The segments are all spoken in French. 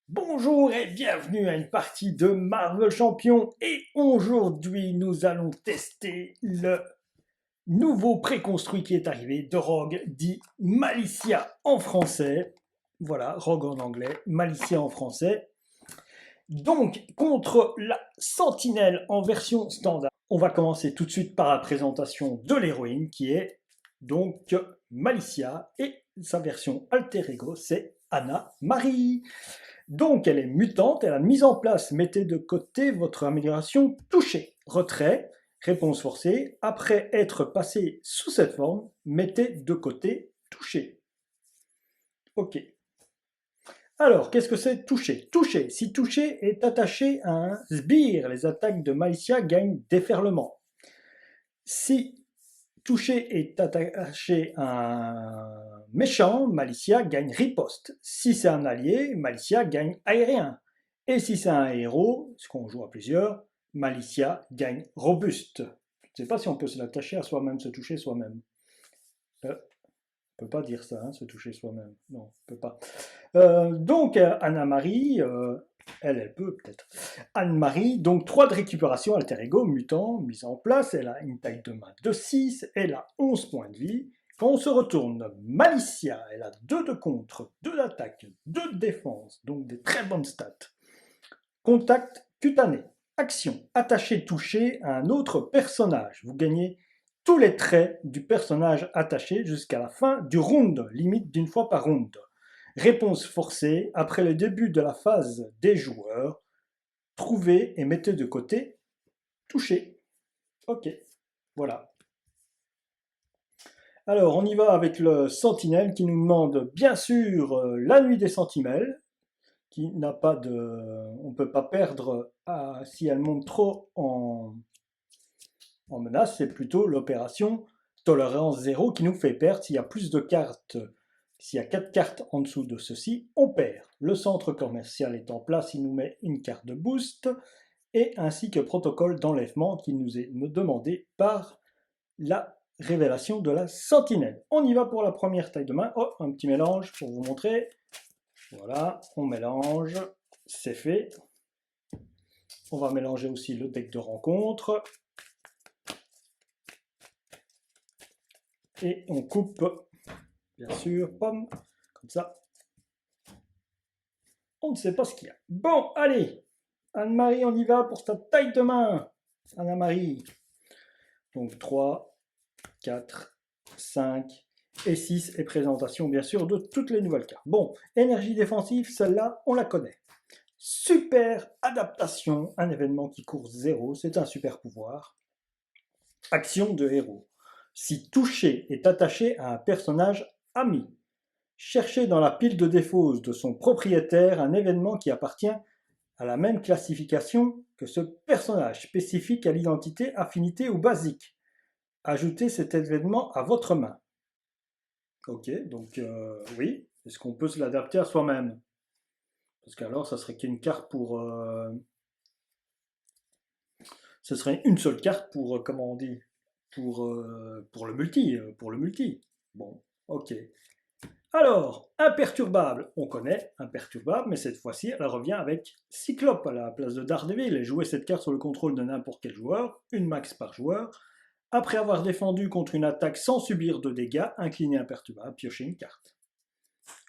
Bonjour et bienvenue à une partie de Marvel Champion et aujourd'hui nous allons tester le nouveau préconstruit qui est arrivé de Rogue dit Malicia en français. Voilà, Rogue en anglais, Malicia en français. Donc contre la Sentinelle en version standard. On va commencer tout de suite par la présentation de l'héroïne qui est donc Malicia et sa version alter ego c'est Anna Marie. Donc elle est mutante, elle a mise en place, mettez de côté votre amélioration touchée. Retrait, réponse forcée, après être passé sous cette forme, mettez de côté touché. Ok. Alors, qu'est-ce que c'est touché? Touché. Si touché est attaché à un sbire, les attaques de Malicia gagnent déferlement. Si touché est attaché à un méchant, Malicia gagne riposte. Si c'est un allié, Malicia gagne aérien. Et si c'est un héros, ce qu'on joue à plusieurs, Malicia gagne robuste. Je ne sais pas si on peut se l'attacher à soi-même, se toucher soi-même. On ne peut pas dire ça, hein, se toucher soi-même. Non, on ne peut pas. Donc, Anna-Marie, elle peut peut-être. Anne-Marie, donc 3 de récupération alter ego, mutant, mise en place. Elle a une taille de main de 6, elle a 11 points de vie. Quand on se retourne, Malicia, elle a 2 de contre, 2 d'attaque, 2 de défense, donc des très bonnes stats. Contact cutané. Action. Attacher, toucher à un autre personnage. Vous gagnez tous les traits du personnage attaché jusqu'à la fin du round, limite d'une fois par round. Réponse forcée. Après le début de la phase des joueurs, trouvez et mettez de côté toucher. Ok, voilà. Alors, on y va avec le Sentinelle qui nous demande bien sûr la nuit des Sentinelles, qui n'a pas de. On ne peut pas perdre si elle monte trop en menace, c'est plutôt l'opération tolérance zéro qui nous fait perdre. S'il y a plus de cartes, s'il y a 4 cartes en dessous de ceci, on perd. Le centre commercial est en place, il nous met une carte de boost, et ainsi que protocole d'enlèvement qui nous est demandé par la révélation de la sentinelle. On y va pour la première taille de main. Oh, un petit mélange pour vous montrer. Voilà, on mélange, c'est fait. On va mélanger aussi le deck de rencontre. Et on coupe, bien sûr, pomme, comme ça. On ne sait pas ce qu'il y a. Bon, allez, Anne-Marie, on y va pour ta taille de main. Anna-Marie. Donc 3, 4, 5 et 6 et présentation, bien sûr, de toutes les nouvelles cartes. Bon, énergie défensive, celle-là, on la connaît. Super adaptation, un événement qui court 0, c'est un super pouvoir. Action de héros. Si touché est attaché à un personnage ami, cherchez dans la pile de défauts de son propriétaire un événement qui appartient à la même classification que ce personnage, spécifique à l'identité, affinité ou basique. Ajoutez cet événement à votre main. Ok, donc oui, est-ce qu'on peut se l'adapter à soi-même? Parce qu'alors, ça serait qu'une carte pour... ce serait une seule carte pour, comment on dit? Pour le multi, pour le multi. Bon, ok. Alors, imperturbable, on connaît imperturbable, mais cette fois-ci, elle revient avec Cyclope à la place de Daredevil. Et jouer cette carte sur le contrôle de n'importe quel joueur, une max par joueur. Après avoir défendu contre une attaque sans subir de dégâts, incliné imperturbable, piochez une carte.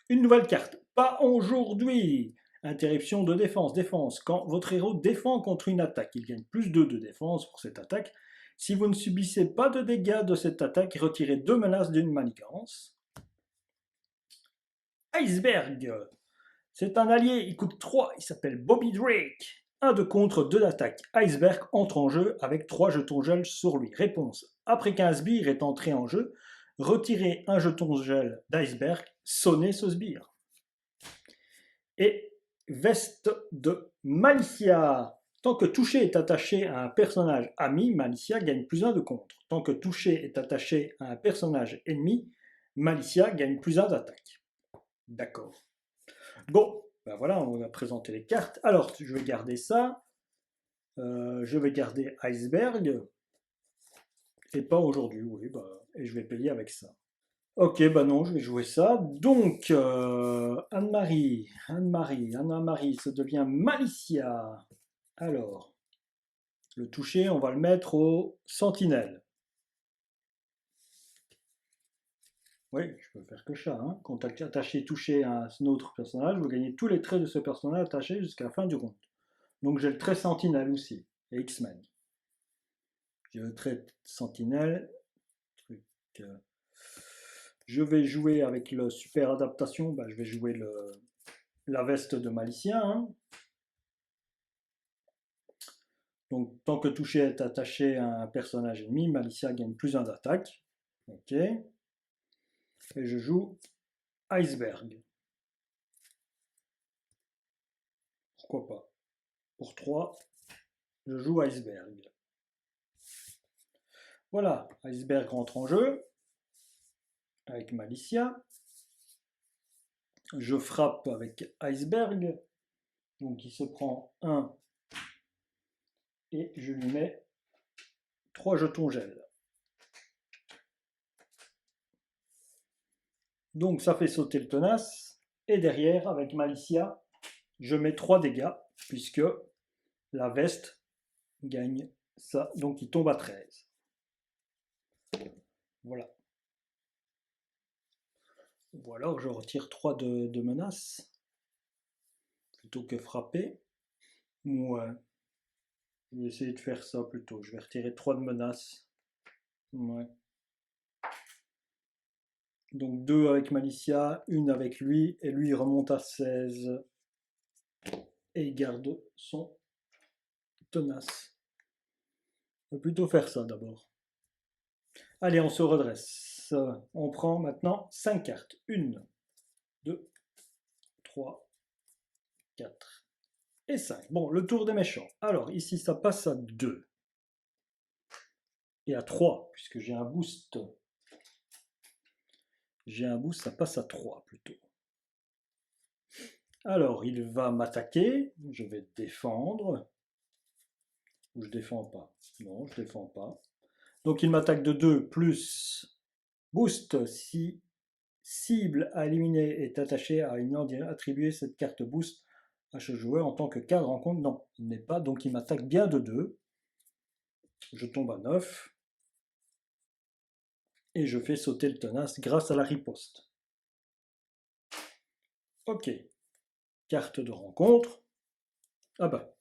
Une nouvelle carte, pas aujourd'hui. Interruption de défense, défense. Quand votre héros défend contre une attaque, il gagne plus 2 de défense pour cette attaque. Si vous ne subissez pas de dégâts de cette attaque, retirez 2 menaces d'une manigance. Iceberg. C'est un allié, il coûte 3, il s'appelle Bobby Drake. 1 de contre, 2 d'attaque. Iceberg entre en jeu avec 3 jetons gel sur lui. Réponse. Après qu'un sbire est entré en jeu, retirez un jeton gel d'Iceberg, sonnez ce sbire. Et veste de Malicia. Tant que touché est attaché à un personnage ami, Malicia gagne plus 1 de contre. Tant que touché est attaché à un personnage ennemi, Malicia gagne plus 1 d'attaque. D'accord. Bon, ben voilà, on a présenté les cartes. Alors, je vais garder ça. Je vais garder Iceberg. Et pas aujourd'hui, oui. Bah, et je vais payer avec ça. Ok, bah non, je vais jouer ça. Donc, Anne-Marie, ça devient Malicia. Alors, le toucher, on va le mettre au sentinelle. Oui, je peux faire que ça. Hein. Quand attaché toucher à un autre personnage, vous gagnez tous les traits de ce personnage attachés jusqu'à la fin du round. Donc j'ai le trait sentinelle aussi, et X-Men. J'ai le trait sentinelle. Truc, je vais jouer avec le super adaptation, bah, je vais jouer la veste de Malicien. Hein. Donc tant que toucher est attaché à un personnage ennemi, Malicia gagne plus 1 d'attaque. Ok. Et je joue Iceberg. Pourquoi pas. Pour 3, je joue Iceberg. Voilà, Iceberg rentre en jeu avec Malicia. Je frappe avec Iceberg. Donc il se prend 1 et je lui mets 3 jetons gel. Donc ça fait sauter le tenace. Et derrière, avec Malicia, je mets 3 dégâts, puisque la veste gagne ça. Donc il tombe à 13. Voilà. Ou alors je retire 3 de menaces, plutôt que frapper. Ouais. Je vais essayer de faire ça plutôt. Je vais retirer 3 de menaces. Ouais. Donc 2 avec Malicia, 1 avec lui, et lui il remonte à 16. Et il garde son tenace. On peut plutôt faire ça d'abord. Allez, on se redresse. On prend maintenant 5 cartes. 1, 2, 3, 4 et 5. Bon, le tour des méchants. Alors, ici, ça passe à 2. Et à 3, puisque j'ai un boost. J'ai un boost, ça passe à 3 plutôt. Alors, il va m'attaquer. Je vais défendre. Ou je défends pas. Non, je défends pas. Donc, il m'attaque de 2 plus boost si cible à éliminer est attachée à une ordre attribuer cette carte boost à ce joueur en tant que cadre en compte. Non, il n'est pas, donc il m'attaque bien de 2. Je tombe à 9. Et je fais sauter le tenace grâce à la riposte. Ok. Carte de rencontre. Ah bah.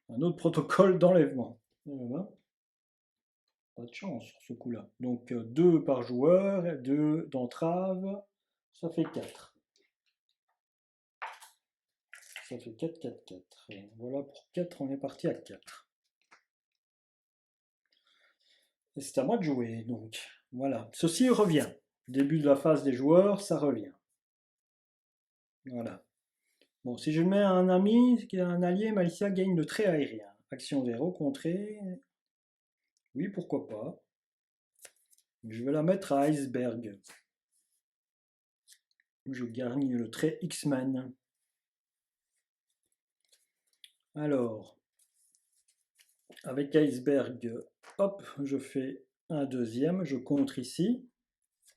Un autre protocole d'enlèvement. Pas de chance sur ce coup-là. Donc 2 par joueur, 2 d'entrave. Ça fait 4. Ça fait 4, 4, 4. Voilà pour 4, on est parti à 4. Et c'est à moi de jouer, donc. Voilà. Ceci revient. Début de la phase des joueurs, ça revient. Voilà. Bon, si je mets un ami, un allié, Malicia gagne le trait aérien. Action 0, contrée. Oui, pourquoi pas. Je vais la mettre à Iceberg. Je gagne le trait X-Men. Alors, avec Iceberg, hop, je fais un deuxième, je contre ici.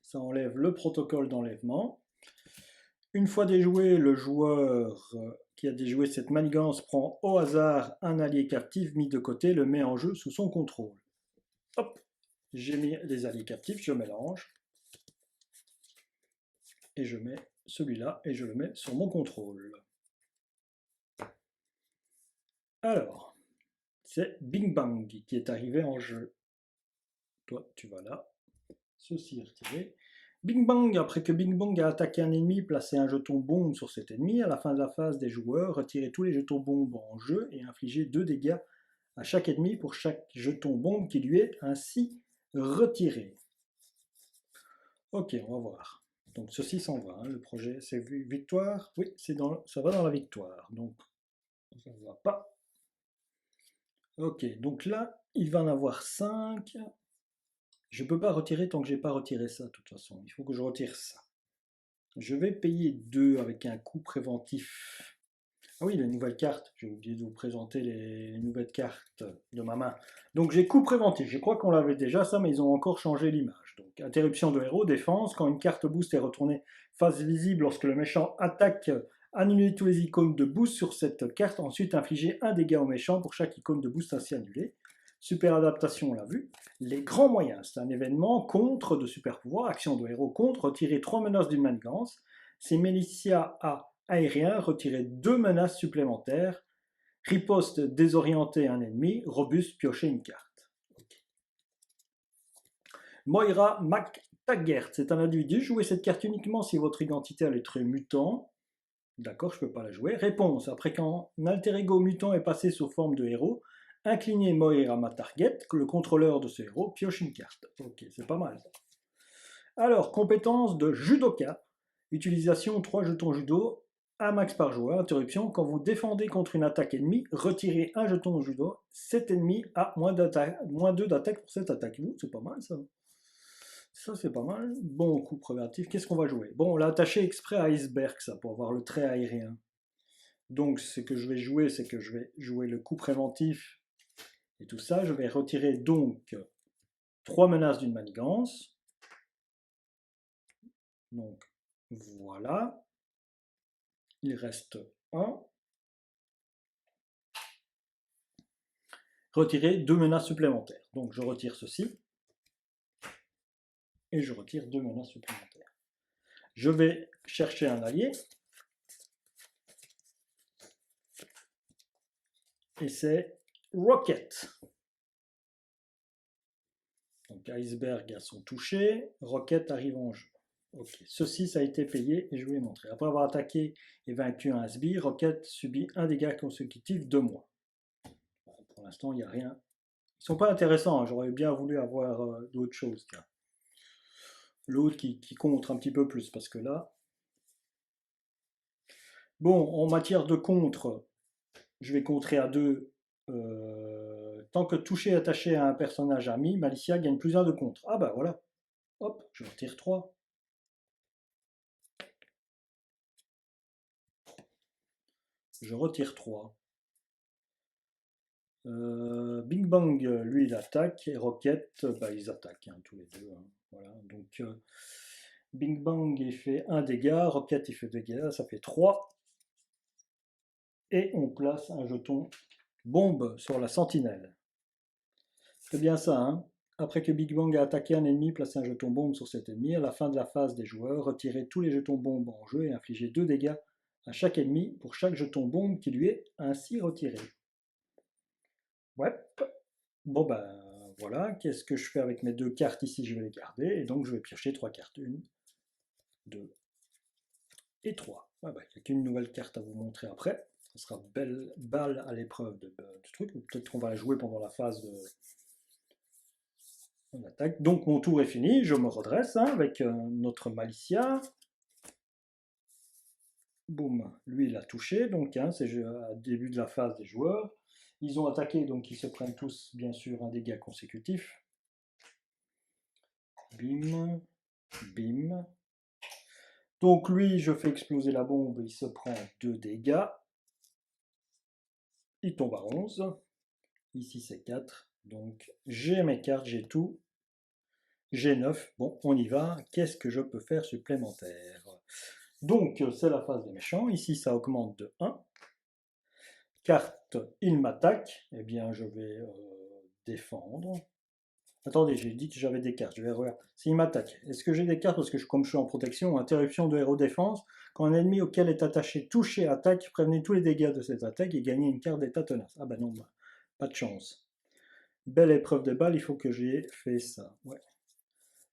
Ça enlève le protocole d'enlèvement. Une fois déjoué, le joueur qui a déjoué cette manigance prend au hasard un allié captif mis de côté, le met en jeu sous son contrôle. Hop, j'ai mis les alliés captifs, je mélange. Et je mets celui-là et je le mets sur mon contrôle. Alors, c'est Bing Bang qui est arrivé en jeu. Toi, tu vas là. Ceci est retiré. Bing Bang, après que Bing Bang a attaqué un ennemi, placez un jeton bombe sur cet ennemi. À la fin de la phase des joueurs, retirez tous les jetons bombes en jeu et infligez 2 dégâts à chaque ennemi pour chaque jeton bombe qui lui est ainsi retiré. Ok, on va voir. Donc ceci s'en va. Hein. Le projet, c'est victoire. Oui, ça va dans la victoire. Donc, ça ne va pas. Ok, donc là, il va en avoir 5. Je ne peux pas retirer tant que j'ai pas retiré ça, de toute façon. Il faut que je retire ça. Je vais payer 2 avec un coût préventif. Ah oui, les nouvelles cartes. J'ai oublié de vous présenter les nouvelles cartes de ma main. Donc j'ai coût préventif. Je crois qu'on l'avait déjà ça, mais ils ont encore changé l'image. Donc, interruption de héros, défense. Quand une carte boost est retournée face visible lorsque le méchant attaque, annulez tous les icônes de boost sur cette carte. Ensuite, infligez un dégât au méchant pour chaque icône de boost ainsi annulée. Super adaptation, on l'a vu. Les grands moyens, c'est un événement contre de super pouvoirs. Action de héros contre, retirez 3 menaces d'une manigance. C'est Militia à aérien, retirez 2 menaces supplémentaires. Riposte, désorienter un ennemi. Robuste, piocher une carte. Okay. Moira McTaggart, c'est un individu. Jouez cette carte uniquement si votre identité a les traits mutants. D'accord, je ne peux pas la jouer. Réponse, après qu'un alter ego mutant est passé sous forme de héros, inclinez Moira McTaggart, le contrôleur de ce héros, pioche une carte. Ok, c'est pas mal. Alors, compétence de judoka. Utilisation 3 jetons judo, 1 max par joueur. Interruption, quand vous défendez contre une attaque ennemie, retirez un jeton de judo. Cet ennemi a moins 2 d'attaque pour cette attaque. C'est pas mal ça. Ça c'est pas mal. Bon, coup préventif. Qu'est-ce qu'on va jouer? Bon, on l'a attaché exprès à Iceberg, ça, pour avoir le trait aérien. Donc, ce que je vais jouer, c'est que je vais jouer le coup préventif et tout ça. Je vais retirer donc 3 menaces d'une manigance. Donc, voilà. Il reste 1. Retirer 2 menaces supplémentaires. Donc, je retire ceci. Et je retire 2 menaces supplémentaires. Je vais chercher un allié. Et c'est Rocket. Donc Iceberg a son toucher, Rocket arrive en jeu. Ok, ceci ça a été payé et je vous l'ai montré. Après avoir attaqué et vaincu un SB, Rocket subit un dégât consécutif de moins. Bon, pour l'instant, il n'y a rien. Ils sont pas intéressants, hein. J'aurais bien voulu avoir d'autres choses. L'autre qui contre un petit peu plus, parce que là... Bon, en matière de contre, je vais contrer à 2. Tant que toucher est attaché à un personnage ami, Malicia gagne plus 1 de contre. Ah bah voilà. Hop, je retire 3. Je retire 3. Big Bang, lui, il attaque. Et Rocket, bah, ils attaquent, hein, tous les deux. Hein. Voilà. Donc, Big Bang, il fait 1 dégât. Rocket, il fait 2 dégâts. Ça fait 3. Et on place un jeton bombe sur la sentinelle. C'est bien ça, hein. Après que Big Bang a attaqué un ennemi, placez un jeton bombe sur cet ennemi. À la fin de la phase des joueurs, retirez tous les jetons bombes en jeu et infligez 2 dégâts à chaque ennemi pour chaque jeton bombe qui lui est ainsi retiré. Ouais. Bon ben voilà, qu'est-ce que je fais avec mes 2 cartes ici? Je vais les garder et donc je vais piocher 3 cartes. 1, 2 et 3. Ouais, ben, il n'y a qu'une nouvelle carte à vous montrer après. Ce sera belle balle à l'épreuve du truc. Peut-être qu'on va la jouer pendant la phase de... On attaque. Donc mon tour est fini, je me redresse hein, avec notre Malicia. Boum, lui il a touché, donc hein, c'est à début de la phase des joueurs. Ils ont attaqué, donc ils se prennent tous bien sûr un dégât consécutif. Bim, bim. Donc lui, je fais exploser la bombe, il se prend 2 dégâts. Il tombe à 11. Ici c'est 4. Donc j'ai mes cartes, j'ai tout. J'ai 9. Bon, on y va. Qu'est-ce que je peux faire supplémentaire? Donc c'est la phase des méchants. Ici ça augmente de 1. Carte, il m'attaque. Eh bien je vais défendre. Attendez, j'ai dit que j'avais des cartes. Je vais regarder. S'il m'attaque, est-ce que j'ai des cartes? Parce que comme je suis en protection, interruption de héros défense. Quand un ennemi auquel est attaché touché attaque, prévenez tous les dégâts de cette attaque et gagnez une carte d'état tenace. Ah bah non, bah, pas de chance. Belle épreuve de balle, il faut que j'ai fait ça. Ouais.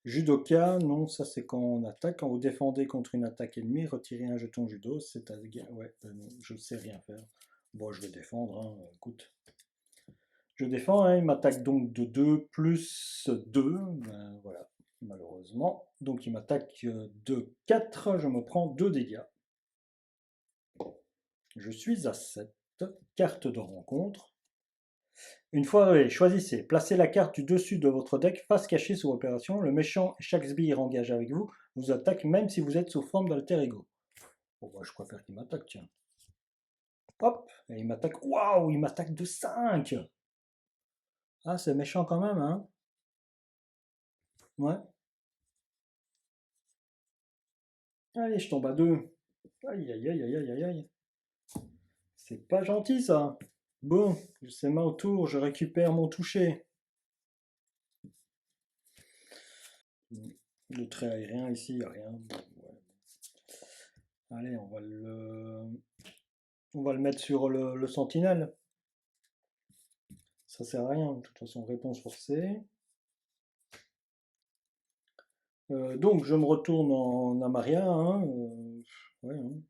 Judoka, non, ça c'est quand on attaque. Quand vous défendez contre une attaque ennemie, retirez un jeton judo. C'est un dégât. Ouais, non, je ne sais rien faire. Bon, je vais défendre, hein, écoute. Je défends, hein, il m'attaque donc de 2 plus 2, ben, voilà, malheureusement. Donc il m'attaque de 4, je me prends 2 dégâts. Je suis à 7, carte de rencontre. Une fois choisissez, placez la carte du dessus de votre deck face cachée sur opération. Le méchant et chaque sbire engagé avec vous vous attaque même si vous êtes sous forme d'alter ego. Bon, bah, je préfère qu'il m'attaque, tiens. Hop, et il m'attaque, waouh, il m'attaque de 5. Ah, c'est méchant quand même, hein. Ouais. Allez, je tombe à 2. Aïe, aïe, aïe, aïe, aïe, aïe, aïe. C'est pas gentil, ça. Bon, c'est ma tour, je récupère mon toucher. Le trait aérien ici, il n'y a rien. Bon, ouais. Allez, on va le mettre sur le sentinelle. Ça sert à rien. De toute façon, réponse forcée. Donc, je me retourne en Amaria. Hein, ouais, hein.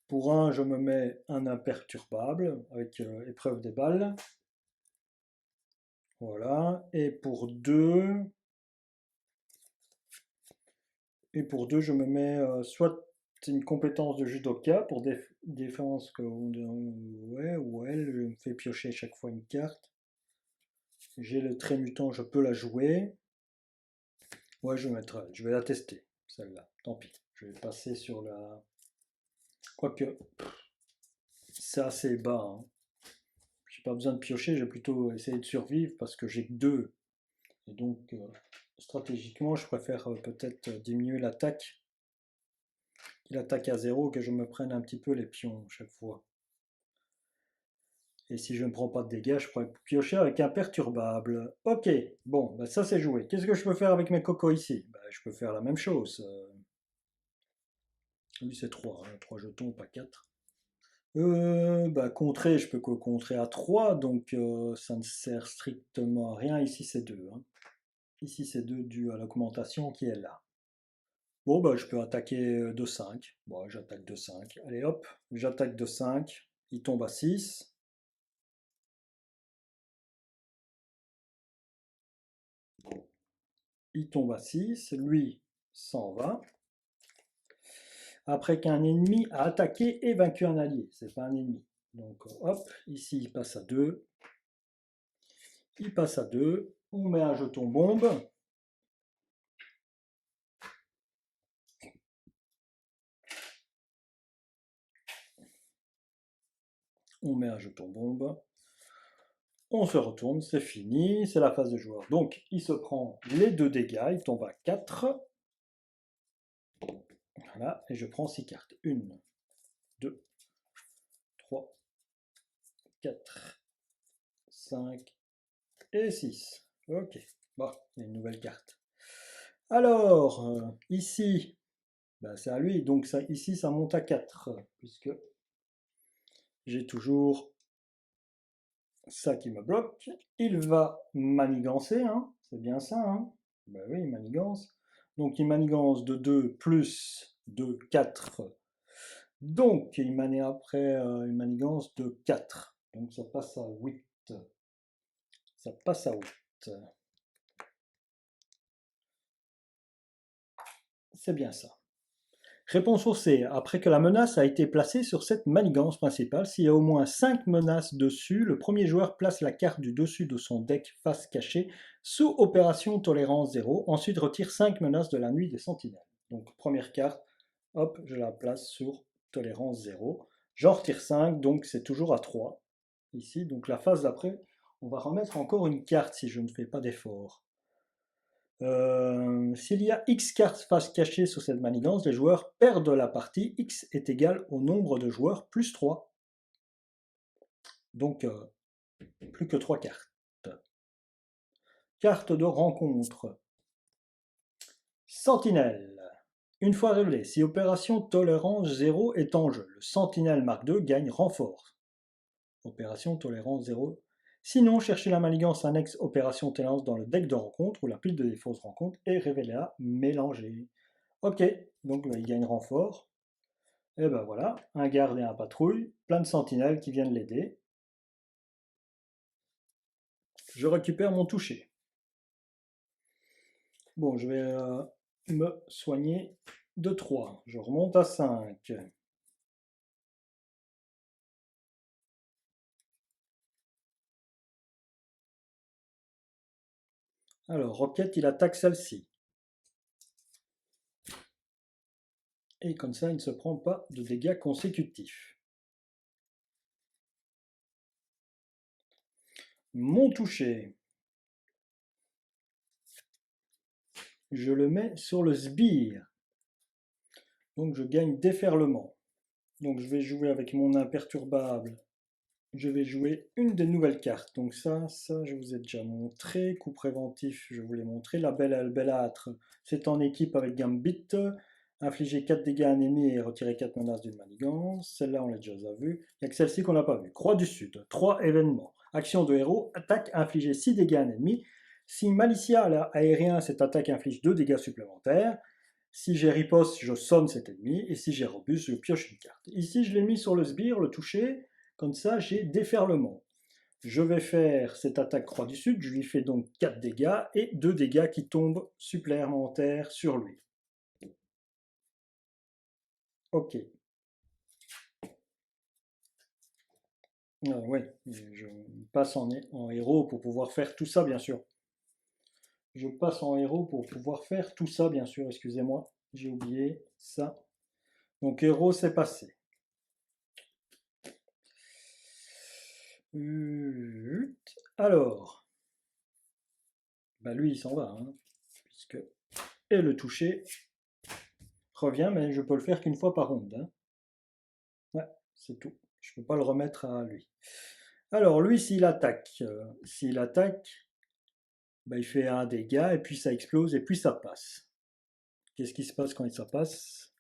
Pour un, je me mets un imperturbable avec épreuve des balles. Voilà. Et pour deux, je me mets soit une compétence de judoka pour défense ouais, ou elle, je me fais piocher chaque fois une carte. J'ai le trait mutant, je peux la jouer. Ouais, je vais la tester, celle-là. Tant pis. Je vais passer sur la. Quoique, c'est assez bas. Hein. J'ai pas besoin de piocher, j'ai plutôt essayé de survivre parce que j'ai que 2. Et donc, stratégiquement, je préfère peut-être diminuer l'attaque. Qu'il attaque à 0, que je me prenne un petit peu les pions chaque fois. Et si je ne prends pas de dégâts, je pourrais piocher avec imperturbable. Ok, bon, bah ça c'est joué. Qu'est-ce que je peux faire avec mes cocos ici? Bah, je peux faire la même chose. Lui c'est 3, hein, 3 jetons, pas 4. Bah, contrer, je peux que contrer à 3, donc ça ne sert strictement à rien. Ici c'est 2. Hein. Ici c'est 2 dû à l'augmentation qui est là. Bon, bah, je peux attaquer de 5. Bon, j'attaque de 5. Allez hop, j'attaque de 5. Il tombe à 6. Il tombe à 6. Lui s'en va. Après qu'un ennemi a attaqué et vaincu un allié. C'est pas un ennemi. Donc hop, ici il passe à 2. Il passe à 2. On met un jeton bombe. On met un jeton bombe. On se retourne, c'est fini, c'est la phase de joueur. Donc il se prend les 2 dégâts, il tombe à 4. Voilà, et je prends 6 cartes. 1, 2, 3, 4, 5 et 6. Ok, bon, il y a une nouvelle carte. Alors, ici, bah, c'est à lui, donc ça, ici ça monte à 4, puisque j'ai toujours ça qui me bloque. Il va manigancer, hein, c'est bien ça, hein. Ben oui, il manigance. Donc il manigance de 2 plus 2, 4. Donc il après une manigance de 4. Donc ça passe à 8. Ça passe à 8. C'est bien ça. Réponse forcée. Après que la menace a été placée sur cette manigance principale, s'il y a au moins 5 menaces dessus, le premier joueur place la carte du dessus de son deck face cachée sous opération tolérance 0. Ensuite retire 5 menaces de la nuit des sentinelles. Donc première carte, hop, je la place sur tolérance 0. J'en retire 5, donc c'est toujours à 3. Ici, donc la phase d'après, on va remettre encore une carte si je ne fais pas d'effort. S'il y a X cartes face cachées sur cette manigance, les joueurs perdent la partie. X est égal au nombre de joueurs plus 3. Donc, plus que 3 cartes. Carte de rencontre. Sentinelle. Une fois révélé, si opération tolérance 0 est en jeu, le Sentinelle Mark II gagne renfort. Opération tolérance 0. Sinon, cherchez la manigance annexe opération tolérance dans le deck de rencontre ou la pile de fausses rencontres et révélez-la mélangée. Ok, donc il gagne renfort. Et ben voilà, un garde et un patrouille, plein de sentinelles qui viennent l'aider. Je récupère mon toucher. Bon, je vais me soigner de 3. Je remonte à 5. Alors, Rocket, il attaque celle-ci. Et comme ça, il ne se prend pas de dégâts consécutifs. Mon toucher. Je le mets sur le sbire. Donc je gagne déferlement. Donc je vais jouer avec mon imperturbable. Je vais jouer une des nouvelles cartes. Donc ça je vous ai déjà montré. Coup préventif, je vous l'ai montré. La belle albellâtre, c'est en équipe avec Gambit. Infliger 4 dégâts à un ennemi et retirer 4 menaces d'une manigance. Celle-là, on l'a déjà vue. Il n'y a que celle-ci qu'on n'a pas vue. Croix du Sud, 3 événements. Action de héros, attaque, infliger 6 dégâts à un ennemi. Si Malicia aérien, cette attaque inflige 2 dégâts supplémentaires. Si j'ai riposte, je sonne cet ennemi. Et si j'ai robuste, je pioche une carte. Ici, je l'ai mis sur le sbire, le toucher. Comme ça, j'ai déferlement. Je vais faire cette attaque croix du Sud. Je lui fais donc 4 dégâts et 2 dégâts qui tombent supplémentaires sur lui. Ok. Ouais, je passe en héros pour pouvoir faire tout ça, bien sûr. Je passe en héros pour pouvoir faire tout ça, bien sûr. Excusez-moi, j'ai oublié ça. Donc héros, c'est passé. Alors, bah lui, il s'en va, hein, puisque et le toucher revient, mais je peux le faire qu'une fois par ronde. Hein. Ouais, c'est tout. Je peux pas le remettre à lui. Alors lui, s'il attaque, bah, il fait un dégât et puis ça explose et puis ça passe. Qu'est-ce qui se passe quand ça passe?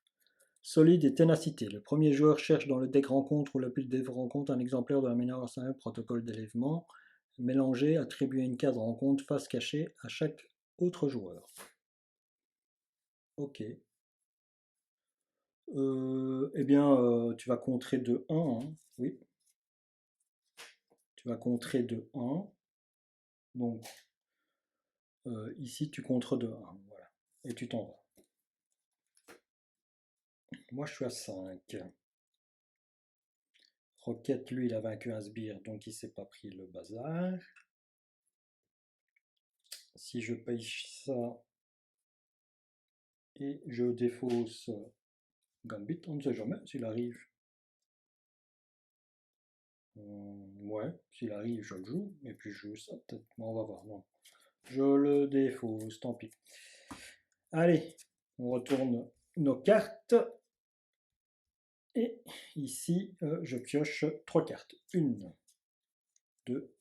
Solide et ténacité. Le premier joueur cherche dans le deck rencontre ou la pile de rencontre un exemplaire de la menace 1 protocole d'élèvement. Mélanger, attribuer une carte rencontre face cachée à chaque autre joueur. Ok. Eh bien, tu vas contrer de 1. Hein. Oui. Tu vas contrer de 1. Donc, ici, tu contres de 1. Voilà. Et tu t'en vas. Moi, je suis à 5. Rocket, lui, il a vaincu un sbire, donc il s'est pas pris le bazar. Si je paye ça et je défausse Gambit, on ne sait jamais s'il arrive. Ouais, s'il arrive, je le joue, et puis je joue ça peut-être. On va voir, non. Je le défausse, tant pis. Allez, on retourne nos cartes. Et ici, je pioche 3 cartes. 1, 2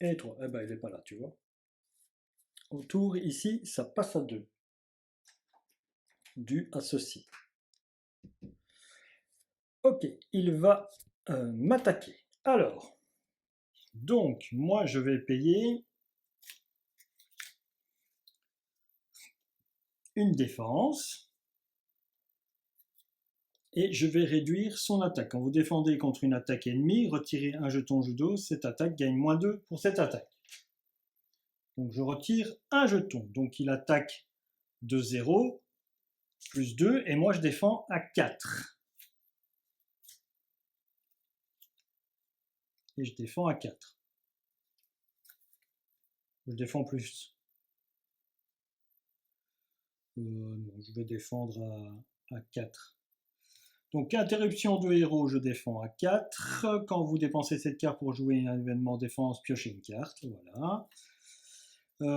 et 3. Eh ben, il n'est pas là, tu vois. Autour, ici, ça passe à 2. Dû à ceci. Ok, il va m'attaquer. Alors, donc, moi, je vais payer une défense et je vais réduire son attaque. Quand vous défendez contre une attaque ennemie, retirez un jeton judo, cette attaque gagne -2 pour cette attaque. Donc je retire un jeton, donc il attaque de 0, plus 2, et moi je défends à 4. Et je défends à 4. Je défends plus. Non, je vais défendre à 4. Donc interruption de héros, je défends à 4. Quand vous dépensez cette carte pour jouer un événement défense, piochez une carte. Voilà.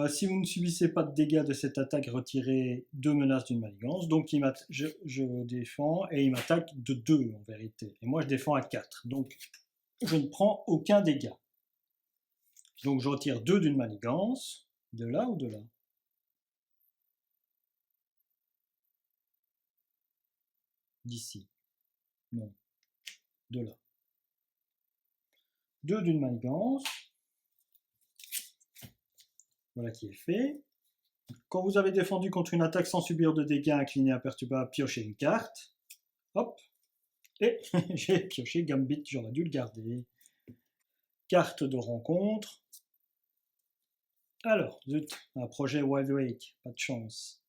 Si vous ne subissez pas de dégâts de cette attaque, retirez 2 menaces d'une manigance. Donc je défends et il m'attaque de 2 en vérité. Et moi je défends à 4. Donc je ne prends aucun dégât. Donc je retire 2 d'une manigance. De là ou de là? D'ici. Non. De là. 2 d'une manigance. Voilà qui est fait. Quand vous avez défendu contre une attaque sans subir de dégâts, incliné imperturbable, piochez une carte. Hop. Et j'ai pioché Gambit, j'aurais dû le garder. Carte de rencontre. Alors, zut, un projet Wild Wake, pas de chance.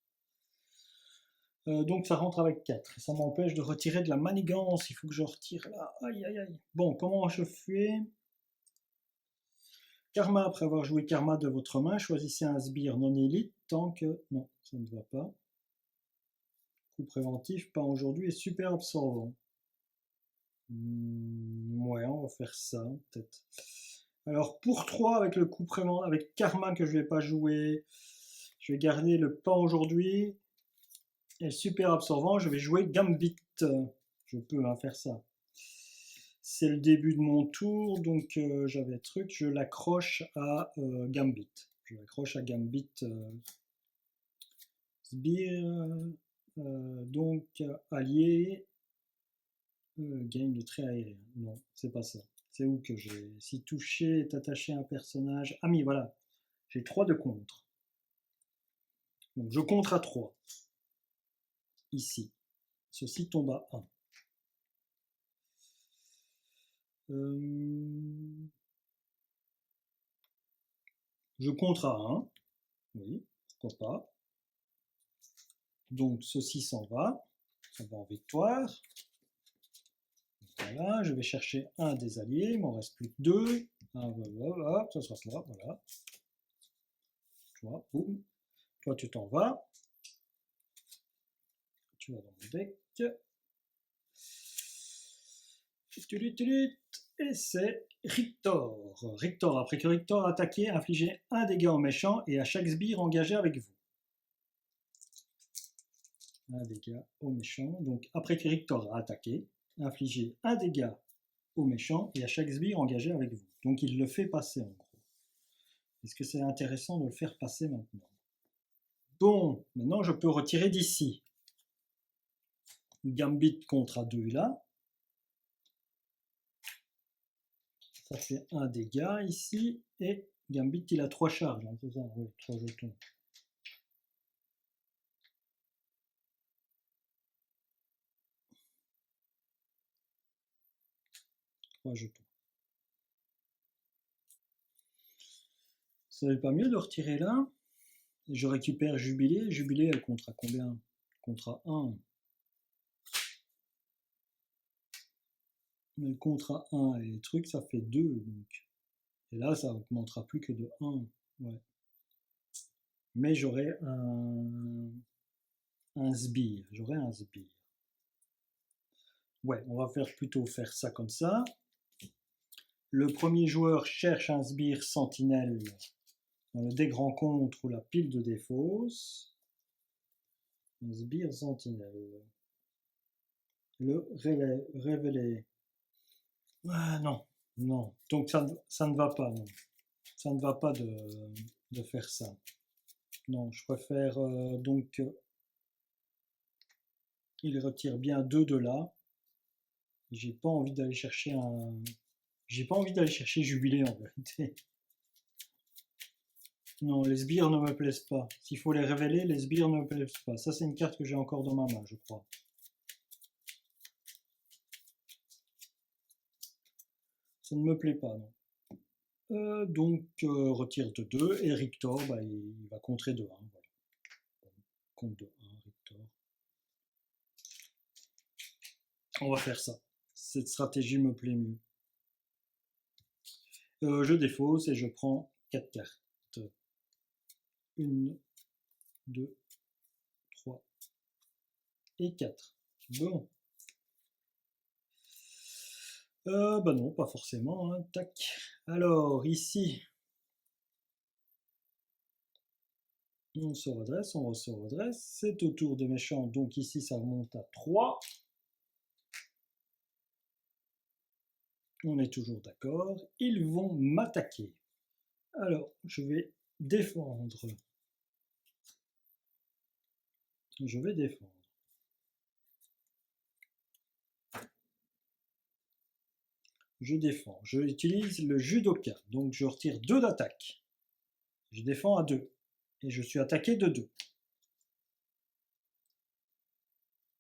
Donc ça rentre avec 4. Ça m'empêche de retirer de la manigance. Il faut que je retire là. Aïe aïe aïe. Bon, comment je fais? Karma, après avoir joué Karma de votre main, choisissez un sbire non élite tant que... Non, ça ne va pas. Coup préventif, pas aujourd'hui, et super absorbant. Ouais, on va faire ça, peut-être. Alors, pour 3, avec le coup préventif, avec Karma que je vais pas jouer, je vais garder le pas aujourd'hui. Et super absorbant, je vais jouer Gambit. Je peux faire ça. C'est le début de mon tour, donc j'avais truc, je l'accroche à Gambit. Je l'accroche à Gambit Sbire, donc allié, gagne de trait aérien. Non, c'est pas ça. C'est où que j'ai. Si touché est attaché à un personnage. Ah, mais voilà, j'ai 3 de contre. Donc je contre à 3. Ici. Ceci tombe à 1. Je contre à 1. Oui, pourquoi pas. Donc ceci s'en va. Ça va en victoire. Voilà, je vais chercher un des alliés. Il m'en reste plus que 2. Ah, voilà, ça sera toi. Voilà. Toi, boum. Toi, tu t'en vas. Tu vas dans le deck. Et c'est Rictor. Rictor, après que Rictor a attaqué, infligez un dégât au méchant et à chaque sbire engagé avec vous. Un dégât au méchant. Donc après que Rictor a attaqué, infligez un dégât au méchant et à chaque sbire engagé avec vous. Donc il le fait passer en gros. Est-ce que c'est intéressant de le faire passer maintenant? Bon, maintenant je peux retirer d'ici. Gambit contre A2 là. Ça fait un dégât ici. Et Gambit il a 3 charges. C'est ça, oui, 3 jetons. 3 jetons. Ça n'est pas mieux de retirer là. Et je récupère Jubilé. Jubilé, elle compte à combien? Contre à 1. Mais le contre à 1 et les trucs, ça fait 2. Donc. Et là, ça augmentera plus que de 1. Ouais. Mais j'aurai un sbire. J'aurai un sbire. Ouais, on va plutôt faire ça comme ça. Le premier joueur cherche un sbire sentinelle dans le deck rencontre ou la pile de défausse. Un sbire sentinelle. Le révéler. Ah non, non. Donc ça ne va pas, non. Ça ne va pas de faire ça. Non, je préfère donc. Il retire bien 2 de là. J'ai pas envie d'aller chercher un. J'ai pas envie d'aller chercher Jubilé en vérité. Non, les sbires ne me plaisent pas. S'il faut les révéler, les sbires ne me plaisent pas. Ça, c'est une carte que j'ai encore dans ma main, je crois. Ça ne me plaît pas, non. Donc, retire de 2. Et Rictor, bah, il va contrer de 1. Voilà. Compte de 1, Rictor. On va faire ça. Cette stratégie me plaît mieux. Je défausse et je prends 4 cartes. 1, 2, 3 et 4. Bon. Bah non, pas forcément. Hein. Tac. Alors, ici, on se redresse, on se redresse. C'est au tour des méchants, donc ici, ça remonte à 3. On est toujours d'accord. Ils vont m'attaquer. Alors, je vais défendre. Je vais défendre. Je défends. Je utilise le judoka. Donc, je retire 2 d'attaque. Je défends à 2. Et je suis attaqué de 2.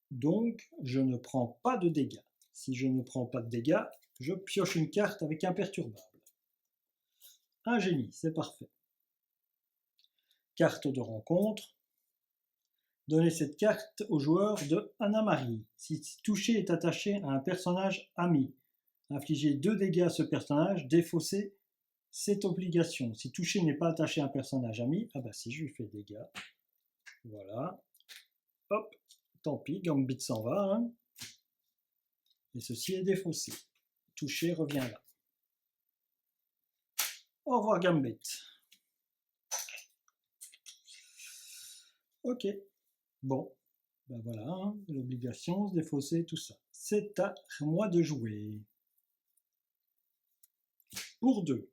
Donc, je ne prends pas de dégâts. Si je ne prends pas de dégâts, je pioche une carte avec imperturbable. Un génie, c'est parfait. Carte de rencontre. Donnez cette carte au joueur de Anna-Marie. Si touché est attaché à un personnage ami, infligez 2 dégâts à ce personnage, défaussez cette obligation. Si touché n'est pas attaché à un personnage ami, ah bah si, je lui fais dégâts. Voilà. Hop, tant pis, Gambit s'en va. Hein. Et ceci est défaussé. Touché revient là. Au revoir Gambit. Ok. Bon. Ben voilà, hein, l'obligation, se défausser, tout ça. C'est à moi de jouer. Pour 2.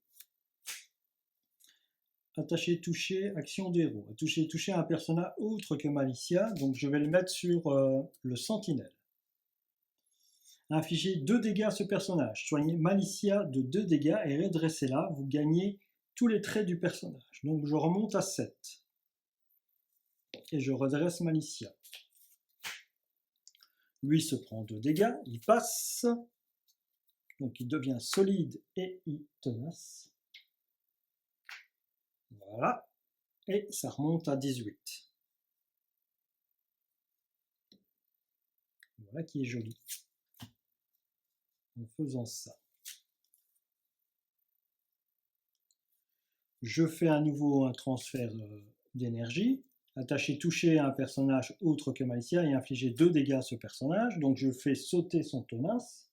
Attacher, toucher, action du héros. Attacher, toucher un personnage autre que Malicia, donc je vais le mettre sur le sentinelle. Infligez 2 dégâts à ce personnage. Soignez Malicia de 2 dégâts et redressez-la. Vous gagnez tous les traits du personnage. Donc je remonte à 7. Et je redresse Malicia. Lui se prend 2 dégâts, il passe. Donc il devient solide et il tenace. Voilà. Et ça remonte à 18. Voilà qui est joli. En faisant ça. Je fais à nouveau un transfert d'énergie. Attacher, toucher à un personnage autre que Malicia et infliger 2 dégâts à ce personnage. Donc je fais sauter son tenace.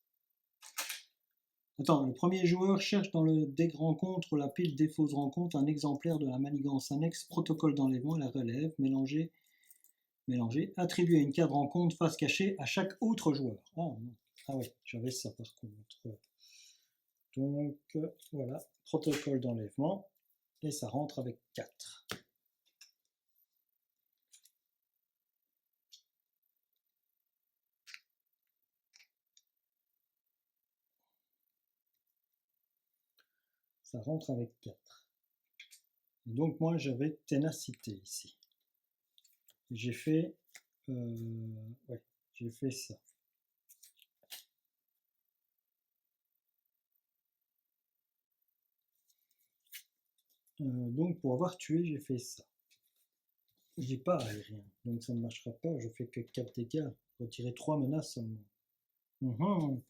Attends, le premier joueur cherche dans le deck rencontre la pile des fausses rencontres un exemplaire de la manigance annexe, protocole d'enlèvement et la relève, mélanger, attribuer une carte rencontre face cachée à chaque autre joueur. Ah ouais, j'avais ça par contre. Donc voilà, protocole d'enlèvement, et ça rentre avec 4. Ça rentre avec 4. Et donc moi j'avais ténacité ici. J'ai fait, ouais, j'ai fait ça. Donc pour avoir tué, j'ai fait ça. J'ai pas aérien, donc ça ne marchera pas. Je fais que 4 dégâts. Retirer 3 menaces seulement.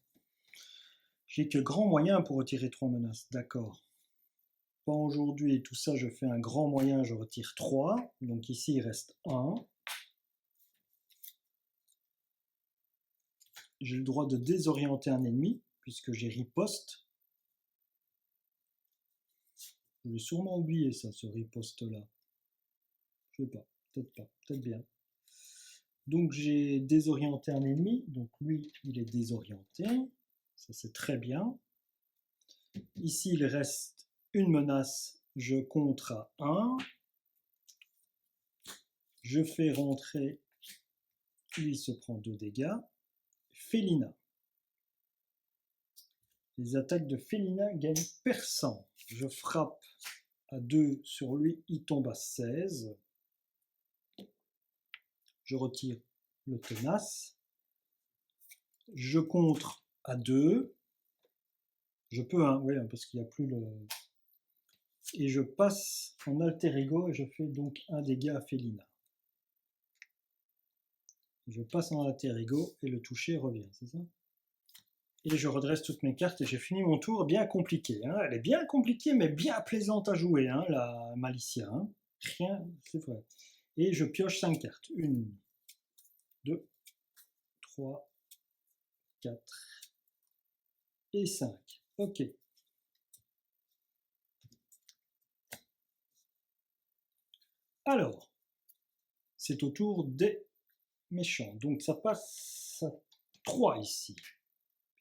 J'ai que grand moyen pour retirer 3 menaces. D'accord. Pas aujourd'hui et tout ça, je fais un grand moyen, je retire 3. Donc ici, il reste 1. J'ai le droit de désorienter un ennemi, puisque j'ai riposte. Je l'ai sûrement oublié ça, ce riposte-là. Je sais pas, peut-être bien. Donc j'ai désorienté un ennemi, donc lui, il est désorienté. Ça, c'est très bien. Ici, il reste une menace, je contre à 1. Je fais rentrer, lui, il se prend 2 dégâts. Félina. Les attaques de Félina gagnent perçant. Je frappe à 2 sur lui, il tombe à 16. Je retire le tenace. Je contre à 2. Je peux, hein, oui, parce qu'il n'y a plus le... Et je passe en alter ego et je fais donc un dégât à Félina. Je passe en alter ego et le toucher revient, c'est ça? Et je redresse toutes mes cartes et j'ai fini mon tour bien compliqué. Hein. Elle est bien compliquée mais bien plaisante à jouer, hein, la Malicia. Hein. Rien, c'est vrai. Et je pioche 5 cartes. 1, 2, 3, 4 et 5. Ok. Alors, c'est au tour des méchants. Donc ça passe à 3 ici.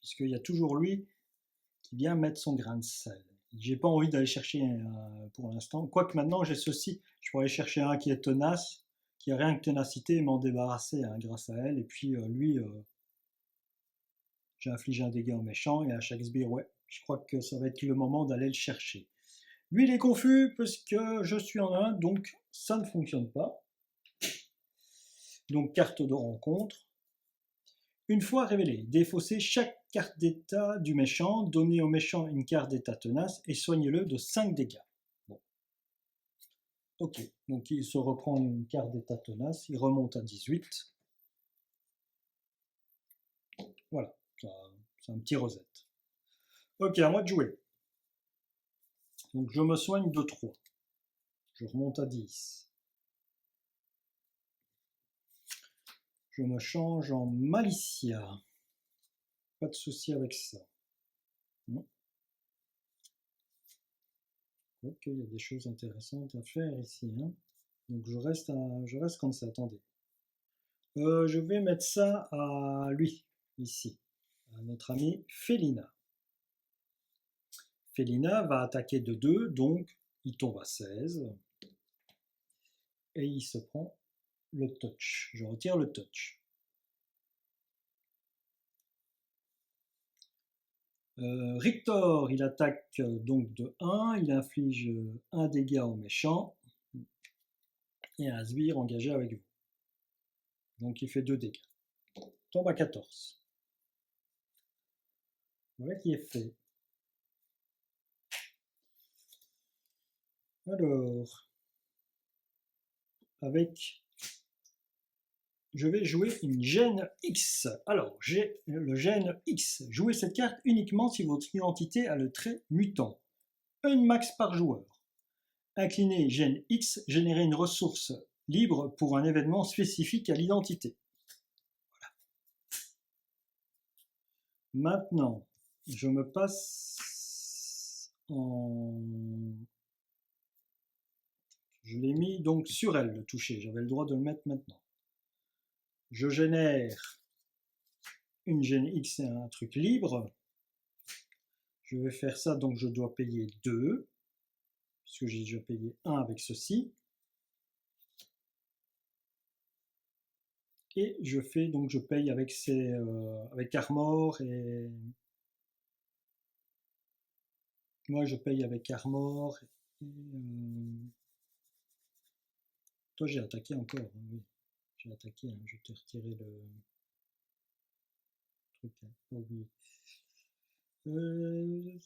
Puisqu'il y a toujours lui qui vient mettre son grain de sel. J'ai pas envie d'aller chercher un pour l'instant. Quoique maintenant j'ai ceci, je pourrais aller chercher un qui est tenace, qui a rien que ténacité et m'en débarrasser hein, grâce à elle. Et puis lui, j'ai infligé un dégât au méchant et à Shakespeare, ouais, je crois que ça va être le moment d'aller le chercher. Lui il est confus parce que je suis en 1, donc ça ne fonctionne pas. Donc carte de rencontre. Une fois révélé, défaussez chaque carte d'état du méchant, donnez au méchant une carte d'état tenace et soignez-le de 5 dégâts. Bon. Ok, donc il se reprend une carte d'état tenace, il remonte à 18. Voilà, c'est un petit rosette. Ok, à moi de jouer. Donc je me soigne de 3. Je remonte à 10. Je me change en Malicia. Pas de souci avec ça. Ok, il y a des choses intéressantes à faire ici. Hein. Donc je reste comme ça, attendez. Je vais mettre ça à lui, ici, à notre ami Félina. Félina va attaquer de 2, donc il tombe à 16. Et il se prend le touch. Je retire le touch. Rictor, il attaque donc de 1, il inflige 1 dégât au méchant. Et un sbire engagé avec vous. Donc il fait 2 dégâts. Tombe à 14. Voilà qui est fait. Alors, je vais jouer une gêne X. Alors, j'ai le gêne X. Jouez cette carte uniquement si votre identité a le trait mutant. Un max par joueur. Incliner gêne X, générer une ressource libre pour un événement spécifique à l'identité. Voilà. Maintenant, je me passe en... Je l'ai mis donc sur elle, le toucher. J'avais le droit de le mettre maintenant. Je génère une gêne X et un truc libre. Je vais faire ça, donc je dois payer 2, puisque j'ai déjà payé 1 avec ceci. Et je fais, donc je paye avec avec Armor et... Moi je paye avec Armor et... Toi j'ai attaqué encore, hein, oui. J'ai attaqué, hein, je t'ai retiré le truc. Hein. Oh, oui. Oui,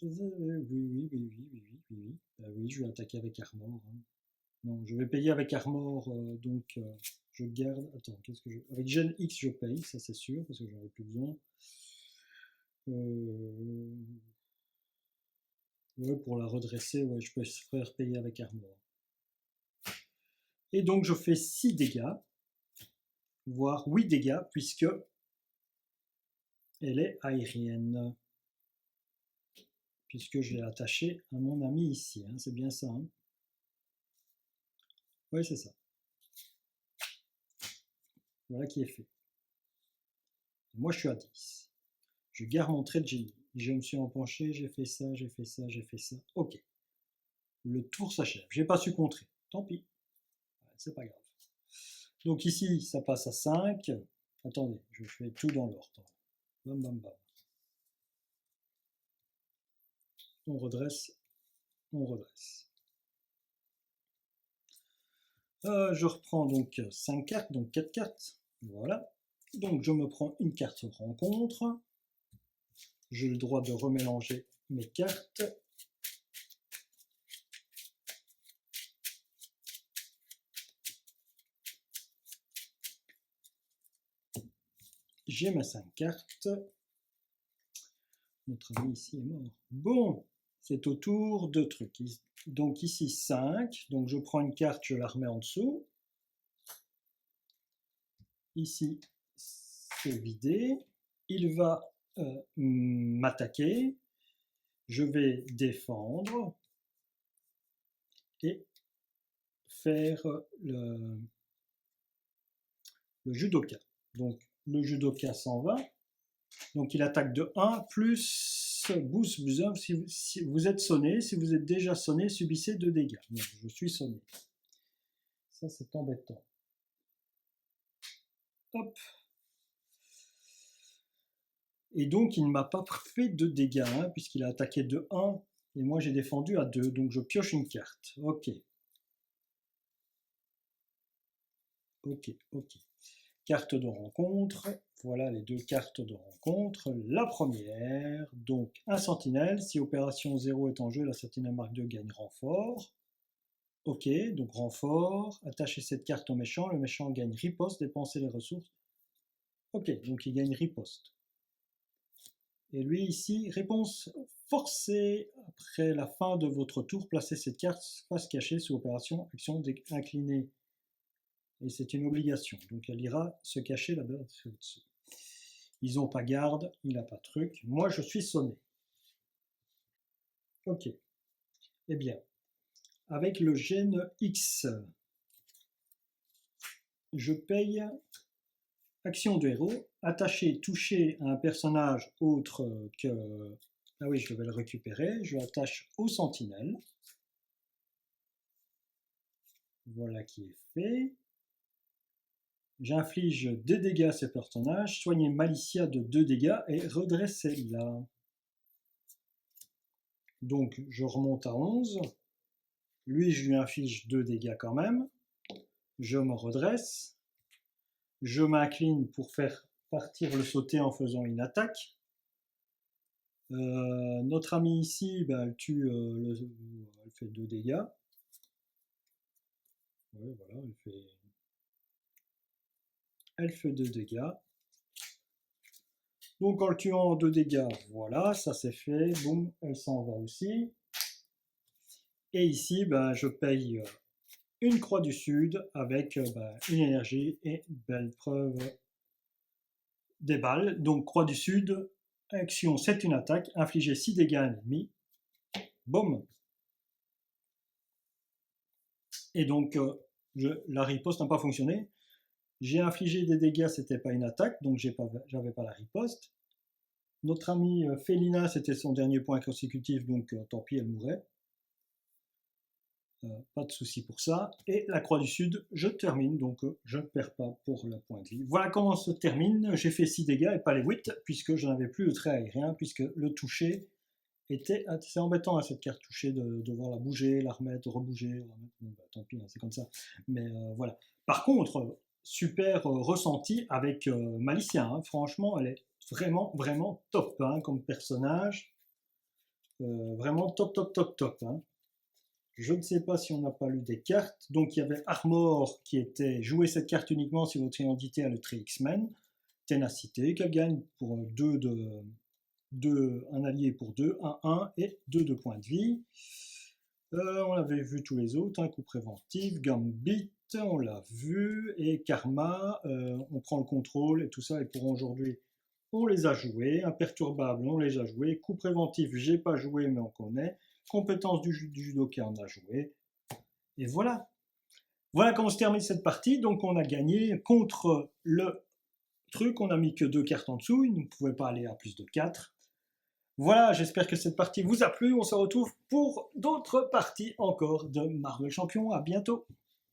oui, je vais attaquer avec Armor. Hein. Non, je vais payer avec Armor, donc je garde. Attends, qu'est-ce que je. Avec Gen X, je paye, ça c'est sûr, parce que j'en ai plus besoin. Ouais, pour la redresser, ouais, je peux faire payer avec Armor. Et donc je fais 6 dégâts, voire 8 dégâts, puisque elle est aérienne. Puisque je l'ai attachée à mon ami ici, hein, c'est bien ça. Hein. Oui, c'est ça. Voilà qui est fait. Moi, je suis à 10. Je garde mon trait de génie. Je me suis empenché, j'ai fait ça, j'ai fait ça, j'ai fait ça. Ok. Le tour s'achève. J'ai pas su contrer. Tant pis. C'est pas grave. Donc ici, ça passe à 5. Attendez, je fais tout dans l'ordre. Bam, bam, bam. On redresse. On redresse. Je reprends donc 5 cartes, donc 4 cartes. Voilà. Donc je me prends une carte rencontre. J'ai le droit de remélanger mes cartes. J'ai mes 5 cartes. Notre ami ici est mort. Bon, c'est au tour de trucs. Donc ici 5. Donc je prends une carte, je la remets en dessous. Ici, c'est vidé. Il va m'attaquer. Je vais défendre. Et faire le judoka. Donc le judoka s'en va. Donc il attaque de 1 plus boost buzzer si vous êtes sonné. Si vous êtes déjà sonné, subissez 2 dégâts. Donc, je suis sonné. Ça c'est embêtant. Hop. Et donc il ne m'a pas fait de dégâts, hein, puisqu'il a attaqué de 1. Et moi j'ai défendu à 2. Donc je pioche une carte. Ok. Ok, ok. Carte de rencontre. Voilà les 2 cartes de rencontre. La première, donc un sentinelle. Si opération 0 est en jeu, la sentinelle marque 2 gagne renfort. Ok, donc renfort. Attachez cette carte au méchant. Le méchant gagne riposte, dépensez les ressources. Ok, donc il gagne riposte. Et lui ici, réponse forcée. Après la fin de votre tour, placez cette carte face cachée sous opération action inclinée. Et c'est une obligation. Donc elle ira se cacher là-bas. Ils n'ont pas garde, il n'a pas truc. Moi, je suis sonné. Ok. Eh bien, avec le gène X, je paye Action de héros, attacher, toucher à un personnage autre que... Ah oui, je vais le récupérer, je l'attache au sentinelle. Voilà qui est fait. J'inflige 2 dégâts à ce personnage, soigner Malicia de 2 dégâts et redressez-la. Donc je remonte à 11. Lui, je lui inflige 2 dégâts quand même. Je me redresse. Je m'incline pour faire partir le sauté en faisant une attaque. Notre amie ici, bah, elle tue, elle fait 2 dégâts. Ouais, voilà, elle fait 2 dégâts. Donc en le tuant en 2 dégâts, voilà, ça c'est fait. Boum, elle s'en va aussi. Et ici, ben, je paye une croix du sud avec une énergie et une belle preuve des balles. Donc croix du sud, action c'est une attaque, infliger 6 dégâts à un ennemi. Boum. Et donc la riposte n'a pas fonctionné. J'ai infligé des dégâts, c'était pas une attaque, donc j'avais pas la riposte. Notre amie Félina, c'était son dernier point consécutif, donc tant pis, elle mourait. Pas de souci pour ça. Et la croix du sud, je termine, donc je ne perds pas pour le point de vie. Voilà comment se termine. J'ai fait 6 dégâts et pas les 8, puisque je n'avais plus le trait aérien, puisque le toucher était assez embêtant à cette carte toucher de devoir la bouger, la remettre, rebouger. Bon, bah, tant pis, hein, c'est comme ça. Mais voilà. Par contre, super ressenti avec Malicia. Hein. Franchement, elle est vraiment, vraiment top hein, comme personnage. Vraiment top, top, top, top. Hein. Je ne sais pas si on n'a pas lu des cartes. Donc il y avait Armor qui était jouer cette carte uniquement si votre identité a le trait X-Men. Ténacité qu'elle gagne pour 2 un allié pour 2, 1 et 2 de points de vie. On avait vu tous les autres, un coup préventif, Gambit, on l'a vu, et Karma, on prend le contrôle et tout ça, et pour aujourd'hui, on les a joués. Imperturbable, on les a joués. Coup préventif, j'ai pas joué, mais on connaît. Compétence du judoka, on a joué. Et voilà. Voilà comment se termine cette partie. Donc on a gagné contre le truc. On n'a mis que 2 cartes en dessous. Il ne pouvait pas aller à plus de 4. Voilà, j'espère que cette partie vous a plu. On se retrouve pour d'autres parties encore de Marvel Champion. À bientôt.